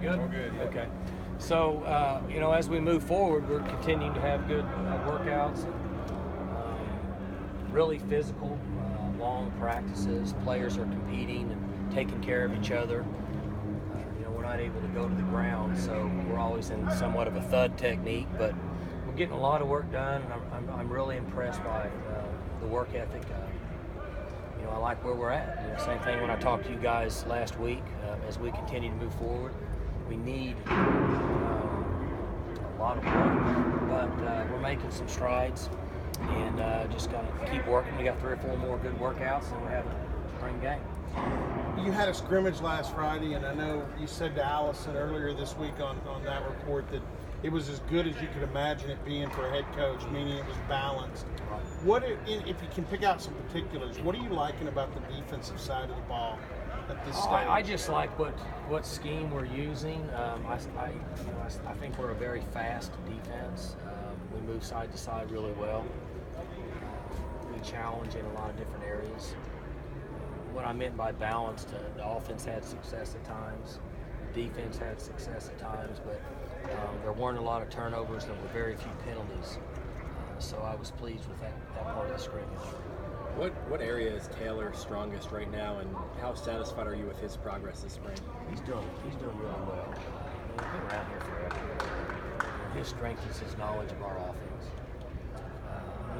Good? All good. Okay. So, as we move forward, we're continuing to have good workouts, really physical, long practices. Players are competing and taking care of each other. We're not able to go to the ground, so we're always in somewhat of a thud technique, but we're getting a lot of work done, and I'm really impressed by the work ethic. I like where we're at. Same thing when I talked to you guys last week. As we continue to move forward, we need a lot of work, but we're making some strides, and just got to keep working. We got 3 or 4 more good workouts, and we're having a spring game. You had a scrimmage last Friday, and I know you said to Allison earlier this week on that report that it was as good as you could imagine it being for a head coach, meaning it was balanced. What if you can pick out some particulars? What are you liking about the defensive side of the ball at this stage? I just like what scheme we're using. I think we're a very fast defense. We move side to side really well. We challenge in a lot of different areas. What I meant by balanced, the offense had success at times, the defense had success at times, but there weren't a lot of turnovers. There were very few penalties. So I was pleased with that part of the scrimmage. What area is Taylor strongest right now, and how satisfied are you with his progress this spring? He's doing really well. He's been around here forever. His strength is his knowledge of our offense.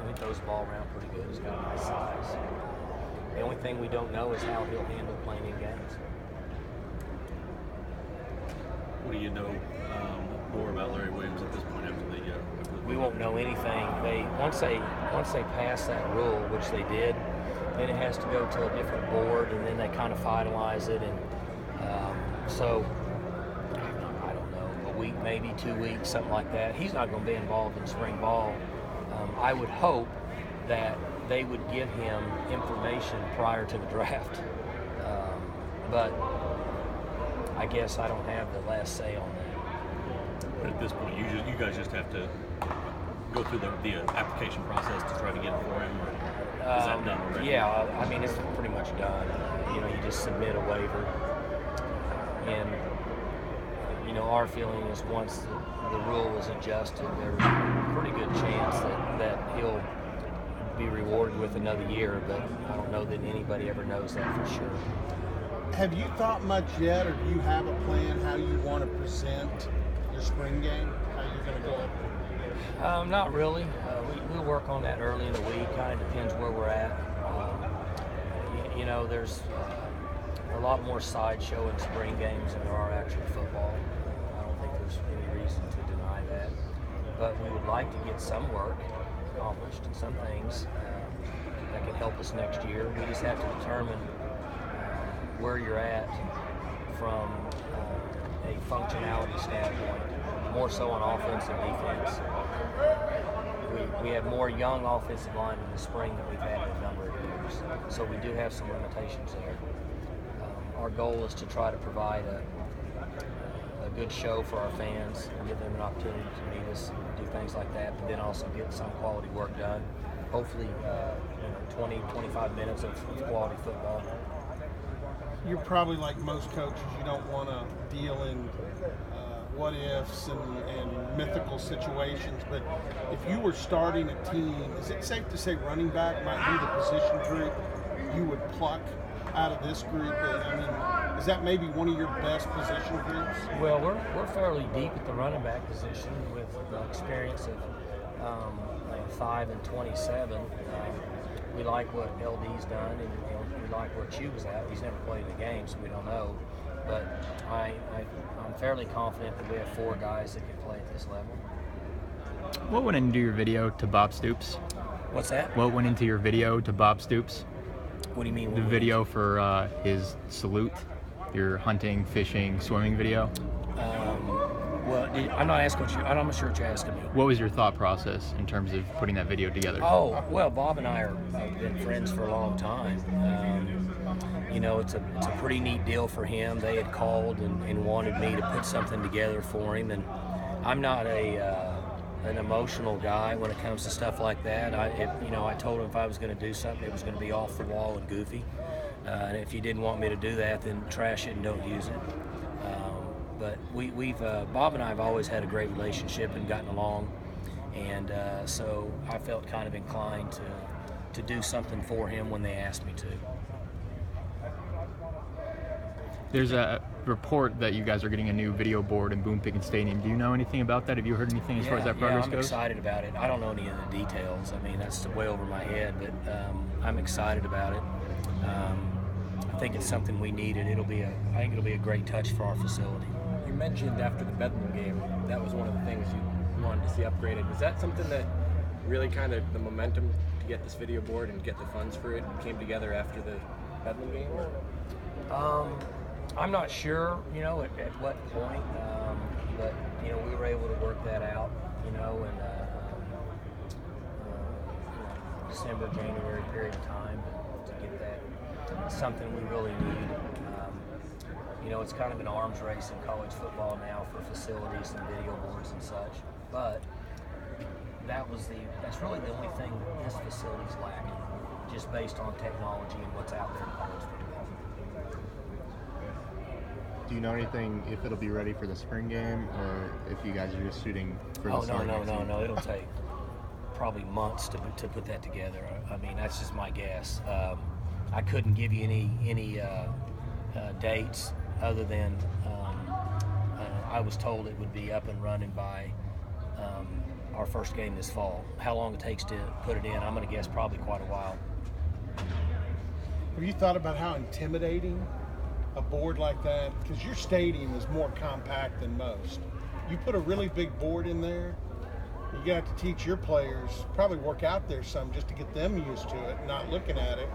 He throws the ball around pretty good. He's got a nice size. The only thing we don't know is how he'll handle playing in games. What do you know more about Larry Williams at this point after the we won't know anything. Once they pass that rule, which they did, then it has to go to a different board, and then they kind of finalize it. And so I don't know, a week, maybe 2 weeks, something like that. He's not going to be involved in spring ball. I would hope that they would give him information prior to the draft, but I guess I don't have the last say on that. But at this point, you guys just have to go through the application process to try to get it for him, or is that done already? Yeah, I mean, it's pretty much done. You just submit a waiver, and our feeling is once the rule was adjusted, there's a pretty good chance that he'll be rewarded with another year, but I don't know that anybody ever knows that for sure. Have you thought much yet, or do you have a plan how you want to present your spring game, how you're going to go? Not really. We'll work on that early in the week. Kind of depends where we're at. There's a lot more sideshow in spring games than there are actual football. I don't think there's any reason to deny that. But we would like to get some work accomplished and some things that can help us next year. We just have to determine where you're at from a functionality standpoint, more so on offense and defense. We have more young offensive line in the spring than we've had in a number of years, so we do have some limitations there. Our goal is to try to provide a good show for our fans and give them an opportunity to meet us and do things like that, but then also get some quality work done. Hopefully 20, 25 minutes of quality football. You're probably like most coaches, you don't want to deal in what ifs and mythical situations, but if you were starting a team, is it safe to say running back might be the position group you would pluck out of this group? I mean, is that maybe one of your best position groups? Well, we're fairly deep at the running back position with the experience of 5 and 27. We like what LD's done, and we like where Chew was at. He's never played a game, so we don't know. But I'm fairly confident that we have 4 guys that can play at this level. What went into your video to Bob Stoops? What's that? What went into your video to Bob Stoops? What do you mean? The video for his salute, your hunting, fishing, swimming video? Well, I'm not asking I'm not sure what you're asking me. What was your thought process in terms of putting that video together? Oh, well, Bob and I have been friends for a long time. It's a pretty neat deal for him. They had called and wanted me to put something together for him, and I'm not an emotional guy when it comes to stuff like that. I told him if I was going to do something, it was going to be off the wall and goofy. And if you didn't want me to do that, then trash it and don't use it. But we've Bob and I have always had a great relationship and gotten along, and so I felt kind of inclined to do something for him when they asked me to. There's a report that you guys are getting a new video board in Boone Pickens Stadium. Do you know anything about that? Have you heard anything as far as that progress I'm goes? excited about it. I don't know any of the details. I mean, that's way over my head, but I'm excited about it. I think it's something we needed. I think it'll be a great touch for our facility. You mentioned after the Bedlam game, that was one of the things you wanted to see upgraded. Was that something that really kind of the momentum to get this video board and get the funds for it came together after the Bedlam game? I'm not sure, at what point, but we were able to work that out, in December, January period of time to get that. It's something we really need. It's kind of an arms race in college football now for facilities and video boards and such, but that's really the only thing that this facility's lacking, just based on technology and what's out there in college football. Do you know anything if it'll be ready for the spring game, or if you guys are just shooting for the start? No. It'll take probably months to put that together. I mean, that's just my guess. I couldn't give you any dates other than I was told it would be up and running by our first game this fall. How long it takes to put it in, I'm going to guess probably quite a while. Have you thought about how intimidating a board like that, because your stadium is more compact than most? You put a really big board in there, you got to teach your players, probably work out there some just to get them used to it, not looking at it.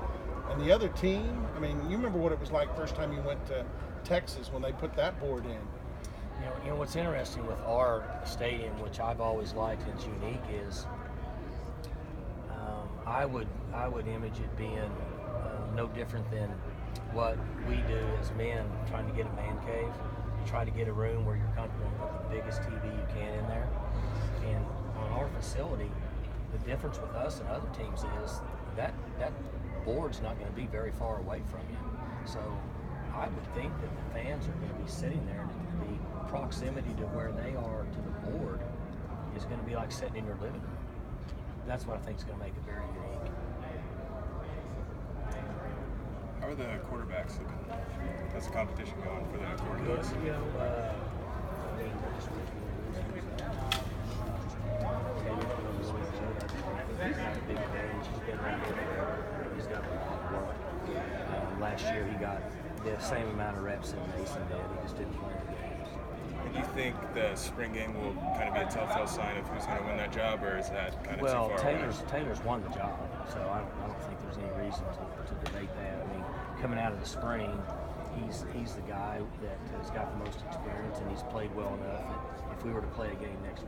And the other team, I mean, you remember what it was like first time you went to Texas when they put that board in. What's interesting with our stadium, which I've always liked and it's unique, is I would image it being no different than what we do as men trying to get a man cave. You try to get a room where you're comfortable and put the biggest TV you can in there. And on our facility, the difference with us and other teams is that board's not going to be very far away from you. So I would think that the fans are going to be sitting there, and the proximity to where they are to the board is going to be like sitting in your living room. That's what I think is going to make it very unique. How are the quarterbacks looking? How's the competition going for the quarterbacks? Last year he got the same amount of reps that Mason did. He just didn't play the games. And do you think the spring game will kind of be a telltale sign of who's going to win that job, or is that kind of too far away? Taylor's won the job, so I don't think there's any reason to debate that. I mean, coming out of the spring, he's the guy that has got the most experience, and he's played well enough that if we were to play a game next week,